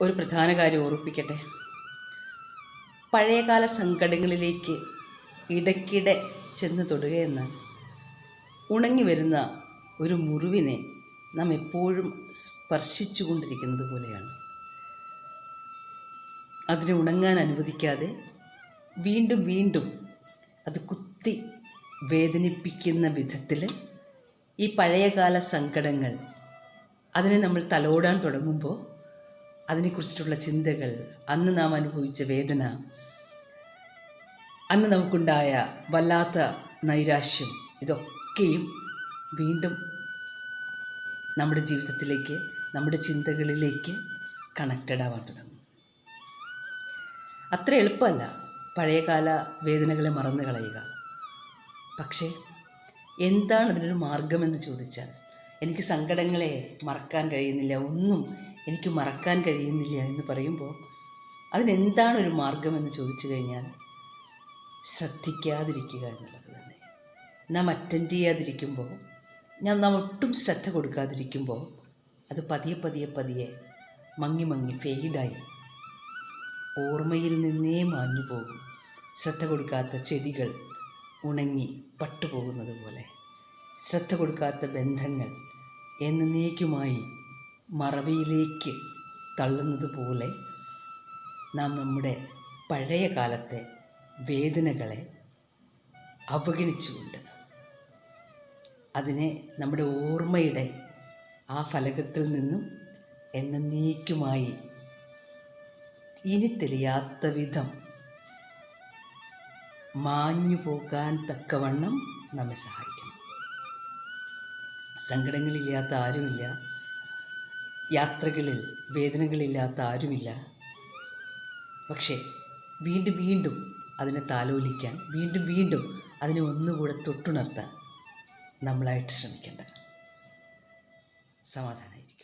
ഒരു പ്രധാന കാര്യം ഓർമ്മിപ്പിക്കട്ടെ. പഴയകാല സങ്കടങ്ങളിലേക്ക് ഇടയ്ക്കിടെ ചെന്ന് തൊടുകയെന്നാൽ ഉണങ്ങി വരുന്ന ഒരു മുറിവിനെ നാം എപ്പോഴും സ്പർശിച്ചു കൊണ്ടിരിക്കുന്നത് പോലെയാണ്. അതിനെ ഉണങ്ങാൻ അനുവദിക്കാതെ വീണ്ടും വീണ്ടും അത് കുത്തി വേദനിപ്പിക്കുന്ന വിധത്തിൽ ഈ പഴയകാല സങ്കടങ്ങൾ അതിനെ നമ്മൾ തലോടാൻ തുടങ്ങുമ്പോൾ അതിനെക്കുറിച്ചിട്ടുള്ള ചിന്തകൾ, അന്ന് നാം അനുഭവിച്ച വേദന, അന്ന് നമുക്കുണ്ടായ വല്ലാത്ത നൈരാശ്യം, ഇതൊക്കെയും വീണ്ടും നമ്മുടെ ജീവിതത്തിലേക്ക്, നമ്മുടെ ചിന്തകളിലേക്ക് കണക്റ്റഡ് ആവാൻ തുടങ്ങും. അത്ര എളുപ്പമല്ല പഴയകാല വേദനകളെ മറന്നു കളയുക. പക്ഷേ എന്താണ് അതിനൊരു മാർഗമെന്ന് ചോദിച്ചാൽ, എനിക്ക് സങ്കടങ്ങളെ മറക്കാൻ കഴിയുന്നില്ല, ഒന്നും എനിക്ക് മറക്കാൻ കഴിയുന്നില്ല എന്ന് പറയുമ്പോൾ അതിനെന്താണ് ഒരു മാർഗമെന്ന് ചോദിച്ചു കഴിഞ്ഞാൽ ശ്രദ്ധിക്കാതിരിക്കുക എന്നുള്ളത് തന്നെ. നാം അറ്റൻഡ് ചെയ്യാതിരിക്കുമ്പോൾ, നാം ഒട്ടും ശ്രദ്ധ കൊടുക്കാതിരിക്കുമ്പോൾ അത് പതിയെ പതിയെ പതിയെ മങ്ങി മങ്ങി ഫെയ്ഡായി ഓർമ്മയിൽ നിന്നേ മാഞ്ഞു പോകും. ശ്രദ്ധ കൊടുക്കാത്ത ചെടികൾ ഉണങ്ങി പട്ടുപോകുന്നത് പോലെ, ശ്രദ്ധ കൊടുക്കാത്ത ബന്ധങ്ങൾ എന്നേക്കുമായി മറവിയിലേക്ക് തള്ളുന്നത് പോലെ നാം നമ്മുടെ പഴയ കാലത്തെ വേദനകളെ അവഗണിച്ചുകൊണ്ട് അതിനെ നമ്മുടെ ഓർമ്മയുടെ ആ ഫലകത്തിൽ നിന്നും എന്നേക്കുമായി ഇനി തെളിയാത്ത വിധം മാഞ്ഞു പോകാൻ തക്കവണ്ണം നമ്മെ സഹായിക്കണം. സങ്കടങ്ങളില്ലാത്ത ആരുമില്ല, യാത്രകളിൽ വേദനകളില്ലാത്ത ആരുമില്ല. പക്ഷേ വീണ്ടും വീണ്ടും അതിനെ താലോലിക്കാൻ, വീണ്ടും വീണ്ടും അതിനെ ഒന്നുകൂടെ തൊട്ടുണർത്താൻ നമ്മളായിട്ട് ശ്രമിക്കേണ്ട. സമാധാനമായിരിക്കും.